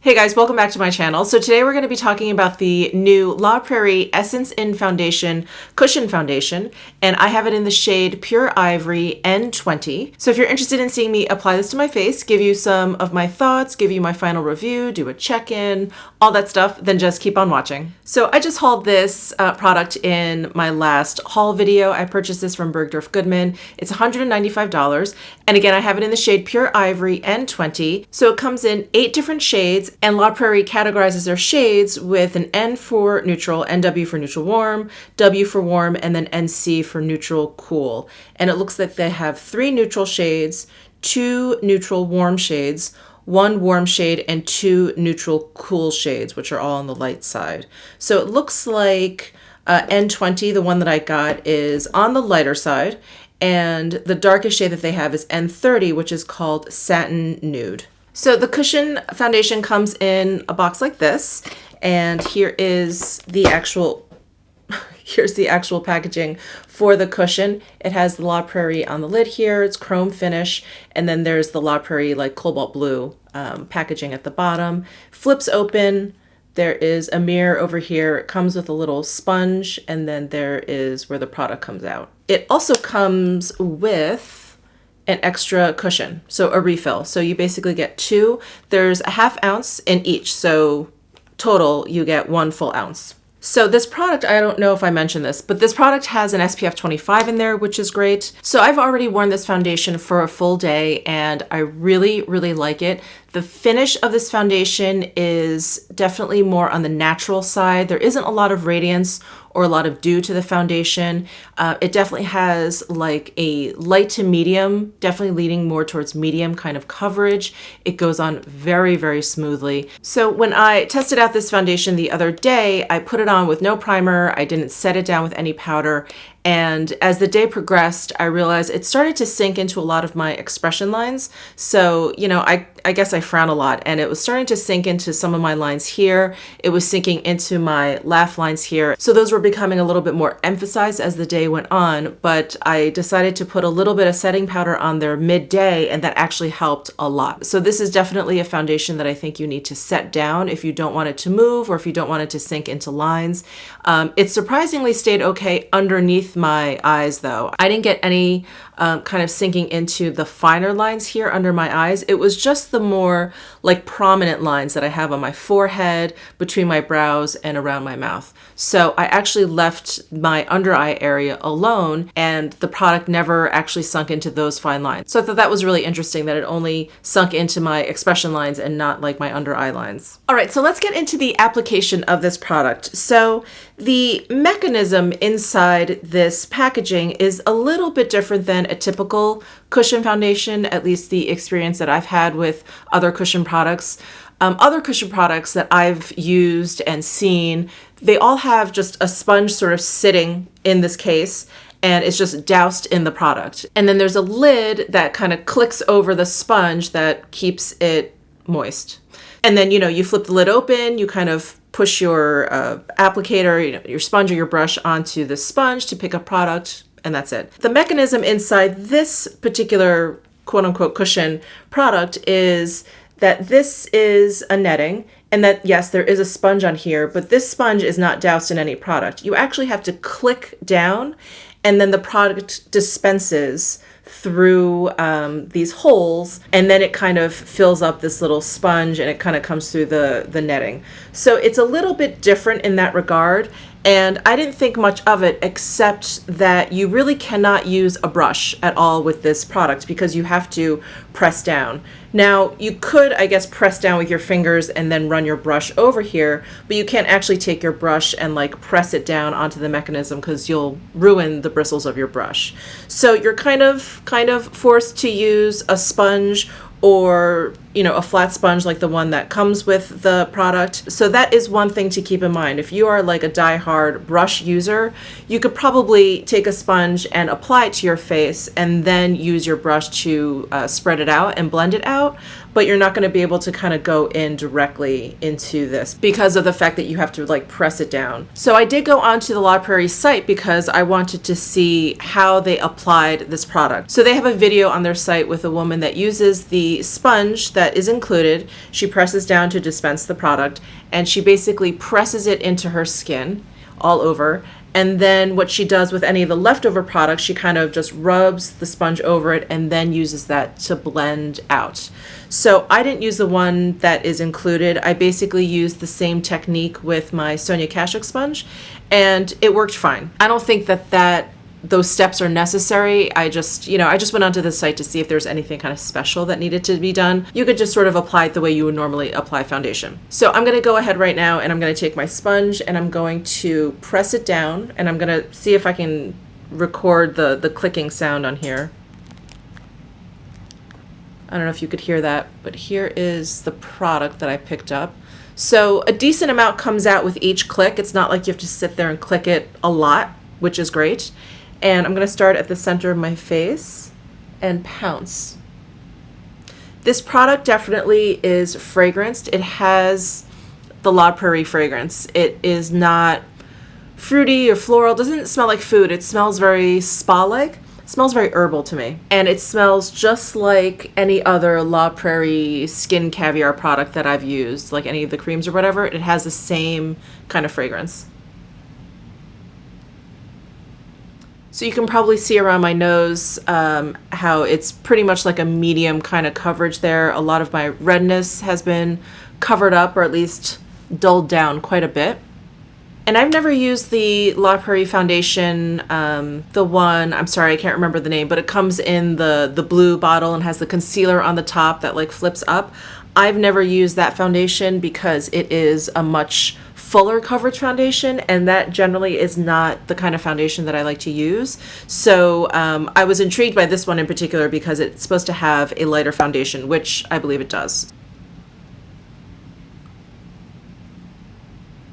Hey guys, welcome back to my channel. So today we're going to be talking about the new La Prairie Essence in Foundation Cushion Foundation, and I have it in the shade Pure Ivory N20. So if you're interested in seeing me apply this to my face, give you some of my thoughts, give you my final review, do a check-in, all that stuff, then just keep on watching. So I just hauled this product in my last haul video. I purchased this from Bergdorf Goodman. It's $195, and again, I have it in the shade Pure Ivory N20. So it comes in 8 different shades, and La Prairie categorizes their shades with an N for neutral, NW for neutral warm, W for warm, and then NC for neutral cool. And it looks like they have 3 neutral shades, 2 neutral warm shades, 1 warm shade, and 2 neutral cool shades, which are all on the light side. So it looks like N20, the one that I got, is on the lighter side, and the darkest shade that they have is N30, which is called Satin Nude. So the cushion foundation comes in a box like this, and here is the actual here's the actual packaging for the cushion. It has the La Prairie on the lid here, it's chrome finish, and then there's the La Prairie like cobalt blue packaging at the bottom. Flips open, there is a mirror over here, it comes with a little sponge, and then there is where the product comes out. It also comes with an extra cushion, so a refill. So you basically get 2. There's a ½ ounce in each, so total you get 1 full ounce. So this product, I don't know if I mentioned this, but this product has an SPF 25 in there, which is great. So I've already worn this foundation for a full day, and I really, really like it. The finish of this foundation is definitely more on the natural side. There isn't a lot of radiance or a lot of dew to the foundation. It definitely has like a light to medium, definitely leaning more towards medium kind of coverage. It goes on very, very smoothly. So when I tested out this foundation the other day, I put it on with no primer. I didn't set it down with any powder. And as the day progressed, I realized it started to sink into a lot of my expression lines. So, you know, I guess I frown a lot, and it was starting to sink into some of my lines here. It was sinking into my laugh lines here. So those were becoming a little bit more emphasized as the day went on, but I decided to put a little bit of setting powder on there midday, and that actually helped a lot. So this is definitely a foundation that I think you need to set down if you don't want it to move or if you don't want it to sink into lines. It surprisingly stayed okay underneath my eyes though. I didn't get any kind of sinking into the finer lines here under my eyes. It was just the more like prominent lines that I have on my forehead, between my brows, and around my mouth. So I actually left my under eye area alone, and the product never actually sunk into those fine lines. So I thought that was really interesting that it only sunk into my expression lines and not like my under eye lines. All right, so let's get into the application of this product. So the mechanism inside this packaging is a little bit different than a typical cushion foundation, at least the experience that I've had with other cushion products. Other cushion products that I've used and seen, they all have just a sponge sort of sitting in this case, and it's just doused in the product. And then there's a lid that kind of clicks over the sponge that keeps it moist. And then, you know, you flip the lid open, you kind of push your applicator, you know, your sponge or your brush onto the sponge to pick up product, and that's it. The mechanism inside this particular quote-unquote cushion product is that this is a netting, and that yes, there is a sponge on here, but this sponge is not doused in any product. You actually have to click down, and then the product dispenses through these holes, and then it kind of fills up this little sponge, and it kind of comes through the netting. So it's a little bit different in that regard, and I didn't think much of it except that you really cannot use a brush at all with this product because you have to press down. Now, you could, I guess, press down with your fingers and then run your brush over here, but you can't actually take your brush and like press it down onto the mechanism because you'll ruin the bristles of your brush. So you're kind of forced to use a sponge or, you know, a flat sponge like the one that comes with the product. So that is one thing to keep in mind. If you are like a die-hard brush user, you could probably take a sponge and apply it to your face and then use your brush to spread it out and blend it out. but you're not going to be able to kind of go in directly into this because of the fact that you have to like press it down. So I did go onto the La Prairie site because I wanted to see how they applied this product. So they have a video on their site with a woman that uses the sponge that is included. She presses down to dispense the product, and she basically presses it into her skin all over. And then what she does with any of the leftover products, she kind of just rubs the sponge over it and then uses that to blend out. So I didn't use the one that is included. I basically used the same technique with my Sonia Kashuk sponge, and it worked fine. I don't think that those steps are necessary. I just went onto the site to see if there's anything kind of special that needed to be done. You could just sort of apply it the way you would normally apply foundation. So I'm going to go ahead right now and I'm going to take my sponge and I'm going to press it down, and I'm going to see if I can record the clicking sound on here. I don't know if you could hear that, but here is the product that I picked up. So a decent amount comes out with each click. It's not like you have to sit there and click it a lot, which is great. And I'm going to start at the center of my face and pounce. This product definitely is fragranced. It has the La Prairie fragrance. It is not fruity or floral. It doesn't smell like food. It smells very spa-like. It smells very herbal to me. And it smells just like any other La Prairie skin caviar product that I've used, like any of the creams or whatever. It has the same kind of fragrance. So you can probably see around my nose how it's pretty much like a medium kind of coverage there. A lot of my redness has been covered up, or at least dulled down quite a bit. And I've never used the La Prairie foundation, the one, I'm sorry, I can't remember the name, but it comes in the blue bottle and has the concealer on the top that like flips up. I've never used that foundation because it is a much fuller coverage foundation, and that generally is not the kind of foundation that I like to use. So I was intrigued by this one in particular because it's supposed to have a lighter foundation, which I believe it does.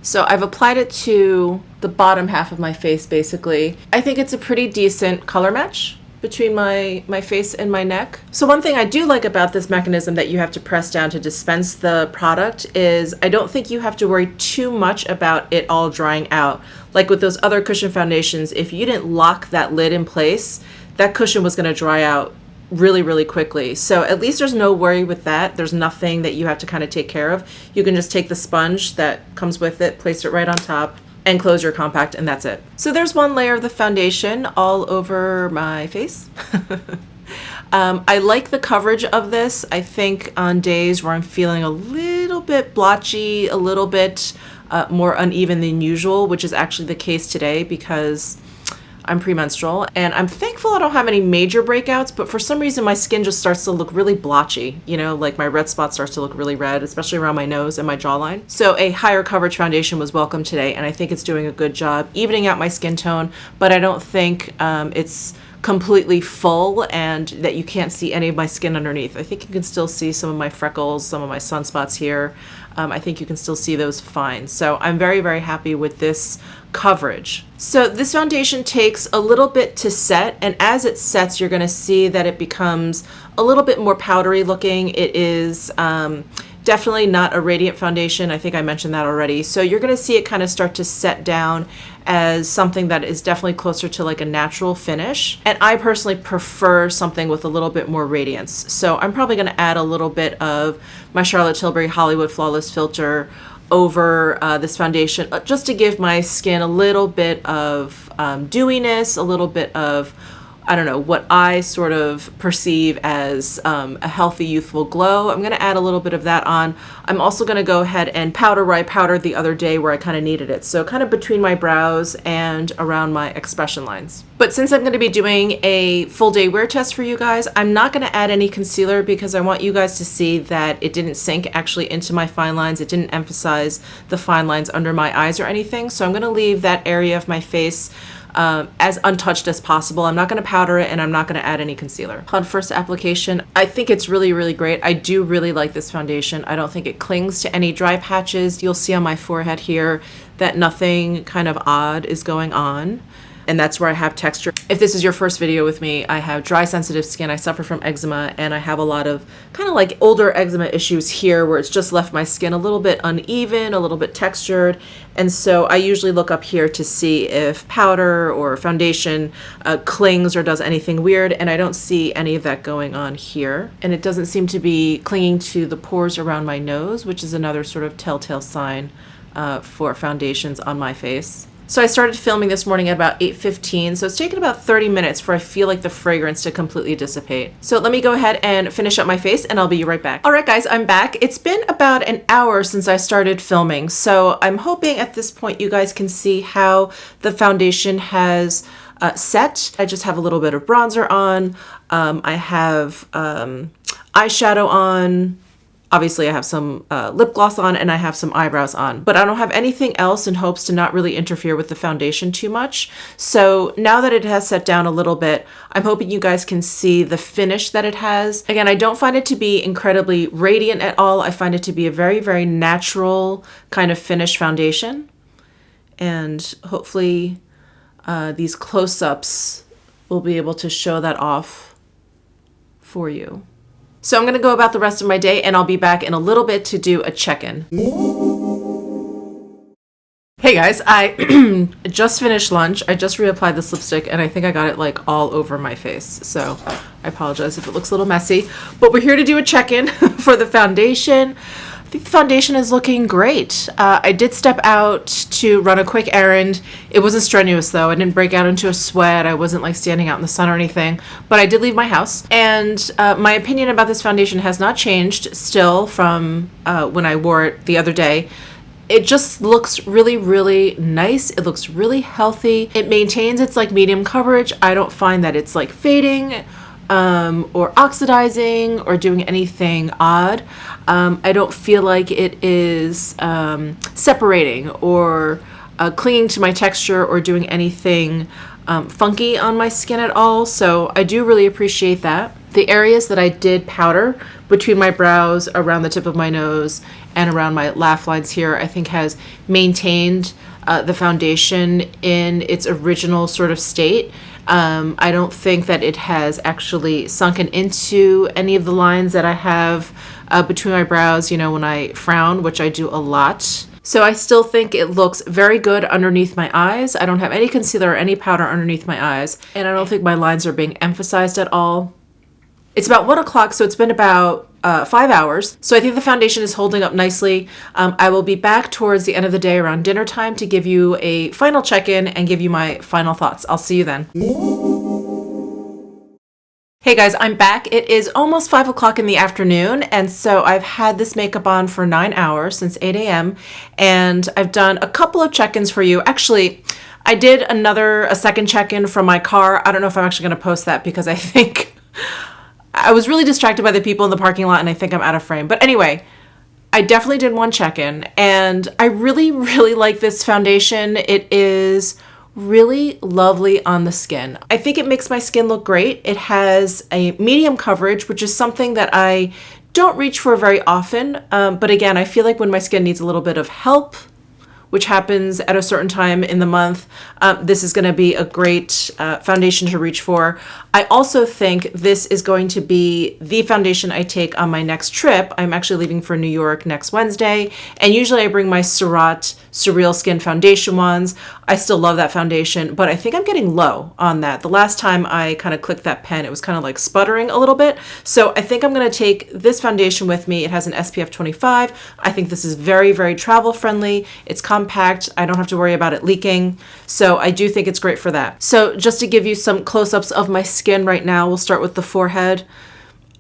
So I've applied it to the bottom half of my face basically. I think it's a pretty decent color match between my face and my neck. So one thing I do like about this mechanism that you have to press down to dispense the product is I don't think you have to worry too much about it all drying out. Like with those other cushion foundations, if you didn't lock that lid in place, that cushion was gonna dry out really, really quickly. So at least there's no worry with that. There's nothing that you have to kind of take care of. You can just take the sponge that comes with it, place it right on top, and close your compact, and that's it. So there's one layer of the foundation all over my face. I like the coverage of this. I think on days where I'm feeling a little bit blotchy, a little bit more uneven than usual, which is actually the case today because I'm premenstrual, and I'm thankful I don't have any major breakouts, but for some reason my skin just starts to look really blotchy, you know, like my red spot starts to look really red, especially around my nose and my jawline. So a higher coverage foundation was welcome today, and I think it's doing a good job evening out my skin tone, but I don't think it's completely full and that you can't see any of my skin underneath. I think you can still see some of my freckles, some of my sunspots here. I think you can still see those fine. So I'm very, very happy with this coverage. So this foundation takes a little bit to set, and as it sets, you're gonna see that it becomes a little bit more powdery looking. It is definitely not a radiant foundation. I think I mentioned that already. So you're gonna see it kind of start to set down as something that is definitely closer to like a natural finish. And I personally prefer something with a little bit more radiance. So I'm probably gonna add a little bit of my Charlotte Tilbury Hollywood Flawless Filter over this foundation, just to give my skin a little bit of dewiness, a little bit of, I don't know, what I sort of perceive as a healthy, youthful glow. I'm gonna add a little bit of that on. I'm also gonna go ahead and powder where I powdered the other day where I kind of needed it. So kind of between my brows and around my expression lines. But since I'm gonna be doing a full day wear test for you guys, I'm not gonna add any concealer because I want you guys to see that it didn't sink actually into my fine lines. It didn't emphasize the fine lines under my eyes or anything. So I'm gonna leave that area of my face as untouched as possible. I'm not going to powder it, and I'm not going to add any concealer. Upon first application, I think it's really, really great. I do really like this foundation. I don't think it clings to any dry patches. You'll see on my forehead here that nothing kind of odd is going on. and that's where I have texture. If this is your first video with me, I have dry sensitive skin. I suffer from eczema, and I have a lot of kind of like older eczema issues here where it's just left my skin a little bit uneven, a little bit textured. And so I usually look up here to see if powder or foundation clings or does anything weird, and I don't see any of that going on here. And it doesn't seem to be clinging to the pores around my nose, which is another sort of telltale sign for foundations on my face. So I started filming this morning at about 8:15, so it's taken about 30 minutes for I feel like the fragrance to completely dissipate. So let me go ahead and finish up my face and I'll be right back. All right guys, I'm back. It's been about an hour since I started filming, so I'm hoping at this point you guys can see how the foundation has set. I just have a little bit of bronzer on. I have eyeshadow on. Obviously, I have some lip gloss on and I have some eyebrows on, but I don't have anything else in hopes to not really interfere with the foundation too much. So now that it has set down a little bit, I'm hoping you guys can see the finish that it has. Again, I don't find it to be incredibly radiant at all. I find it to be a very, very natural kind of finish foundation. And hopefully these close-ups will be able to show that off for you. So I'm going to go about the rest of my day and I'll be back in a little bit to do a check-in. Hey guys, I just finished lunch. I just reapplied this lipstick and I think I got it like all over my face. So I apologize if it looks a little messy, but we're here to do a check-in for the foundation. I think the foundation is looking great. I did step out to run a quick errand. It wasn't strenuous though. I didn't break out into a sweat. I wasn't like standing out in the sun or anything, but I did leave my house. And my opinion about this foundation has not changed still from when I wore it the other day. It just looks really, really nice. It looks really healthy. It maintains its like medium coverage. I don't find that it's like fading or oxidizing or doing anything odd. I don't feel like it is separating or clinging to my texture or doing anything funky on my skin at all. So I do really appreciate that. The areas that I did powder between my brows, around the tip of my nose, and around my laugh lines here, I think has maintained the foundation in its original sort of state. I don't think that it has actually sunken into any of the lines that I have between my brows, you know, when I frown, which I do a lot. So I still think it looks very good underneath my eyes. I don't have any concealer or any powder underneath my eyes, and I don't think my lines are being emphasized at all. It's about 1 o'clock, so it's been about 5 hours. So I think the foundation is holding up nicely. I will be back towards the end of the day around dinner time to give you a final check-in and give you my final thoughts. I'll see you then. Hey guys, I'm back. It is almost 5 o'clock in the afternoon, and so I've had this makeup on for 9 hours, since 8 a.m., and I've done a couple of check-ins for you. Actually, I did a second check-in from my car. I don't know if I'm actually going to post that because I think I was really distracted by the people in the parking lot and I think I'm out of frame. But anyway, I definitely did one check-in and I really, really like this foundation. It is really lovely on the skin. I think it makes my skin look great. It has a medium coverage, which is something that I don't reach for very often. But again, I feel like when my skin needs a little bit of help, which happens at a certain time in the month, this is going to be a great foundation to reach for. I also think this is going to be the foundation I take on my next trip. I'm actually leaving for New York next Wednesday, and usually I bring my Surratt Surreal Skin Foundation ones. I still love that foundation, but I think I'm getting low on that. The last time I kind of clicked that pen, it was kind of like sputtering a little bit. So I think I'm going to take this foundation with me. It has an SPF 25. I think this is very, very travel friendly. It's compact. I don't have to worry about it leaking. So I do think it's great for that. So just to give you some close-ups of my skin right now, we'll start with the forehead.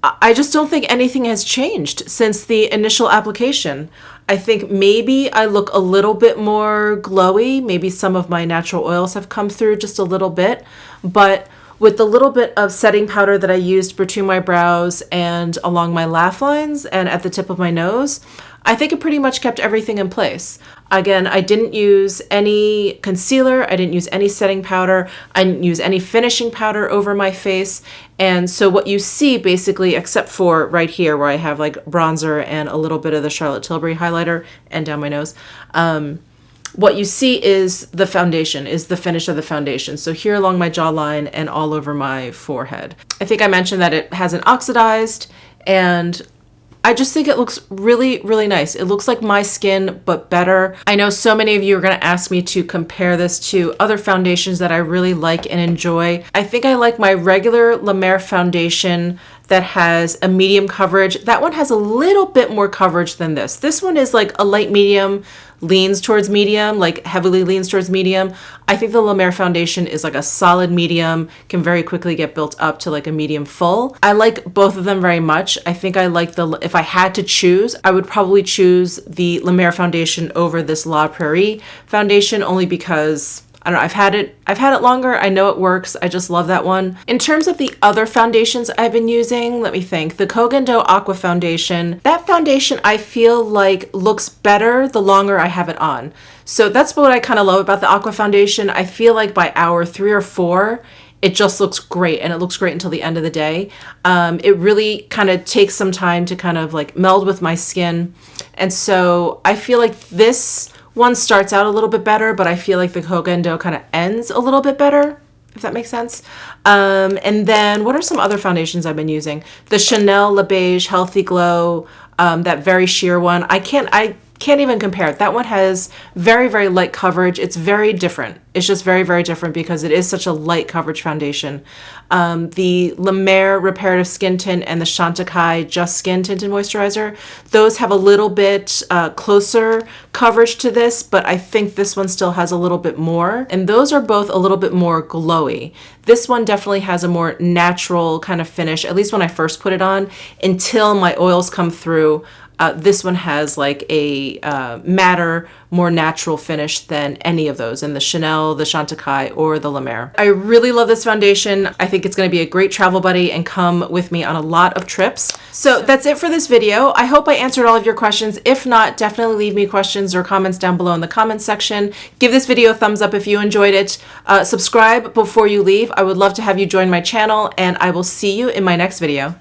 I just don't think anything has changed since the initial application. I think maybe I look a little bit more glowy. Maybe some of my natural oils have come through just a little bit, but with the little bit of setting powder that I used between my brows and along my laugh lines and at the tip of my nose, I think it pretty much kept everything in place. Again, I didn't use any concealer. I didn't use any setting powder. I didn't use any finishing powder over my face. And so what you see basically, except for right here where I have like bronzer and a little bit of the Charlotte Tilbury highlighter and down my nose, what you see is the foundation, is the finish of the foundation. So here along my jawline and all over my forehead. I think I mentioned that it hasn't oxidized, and I just think it looks really, really nice. It looks like my skin, but better. I know so many of you are going to ask me to compare this to other foundations that I really like and enjoy. I think I like my regular La Mer foundation that has a medium coverage. That one has a little bit more coverage than this. This one is like a light medium, leans towards medium, like heavily leans towards medium. I think the La Mer foundation is like a solid medium, can very quickly get built up to like a medium full. I like both of them very much. I think I like if I had to choose, I would probably choose the La Mer foundation over this La Prairie foundation, only because I don't know, I've had it longer. I know it works. I just love that one. In terms of the other foundations I've been using, let me think. The Kogan Do Aqua foundation. That foundation I feel like looks better the longer I have it on. So that's what I kind of love about the Aqua foundation. I feel like by hour 3 or 4, it just looks great, and it looks great until the end of the day. It really kind of takes some time to kind of like meld with my skin. And so I feel like this one starts out a little bit better, but I feel like the Kogan Do kind of ends a little bit better, if that makes sense. And then what are some other foundations I've been using? The Chanel Le Beige Healthy Glow, that very sheer one. I can't even compare it. That one has very, very light coverage. It's very different. It's just very, very different because it is such a light coverage foundation. The La Mer Reparative Skin Tint and the Chantecaille Just Skin Tinted Moisturizer, those have a little bit closer coverage to this, but I think this one still has a little bit more. And those are both a little bit more glowy. This one definitely has a more natural kind of finish, at least when I first put it on, until my oils come through. This one has like a matter, more natural finish than any of those in the Chanel, the Chantecaille, or the La Mer. I really love this foundation. I think it's going to be a great travel buddy and come with me on a lot of trips. So that's it for this video. I hope I answered all of your questions. If not, definitely leave me questions or comments down below in the comments section. Give this video a thumbs up if you enjoyed it. Subscribe before you leave. I would love to have you join my channel, and I will see you in my next video.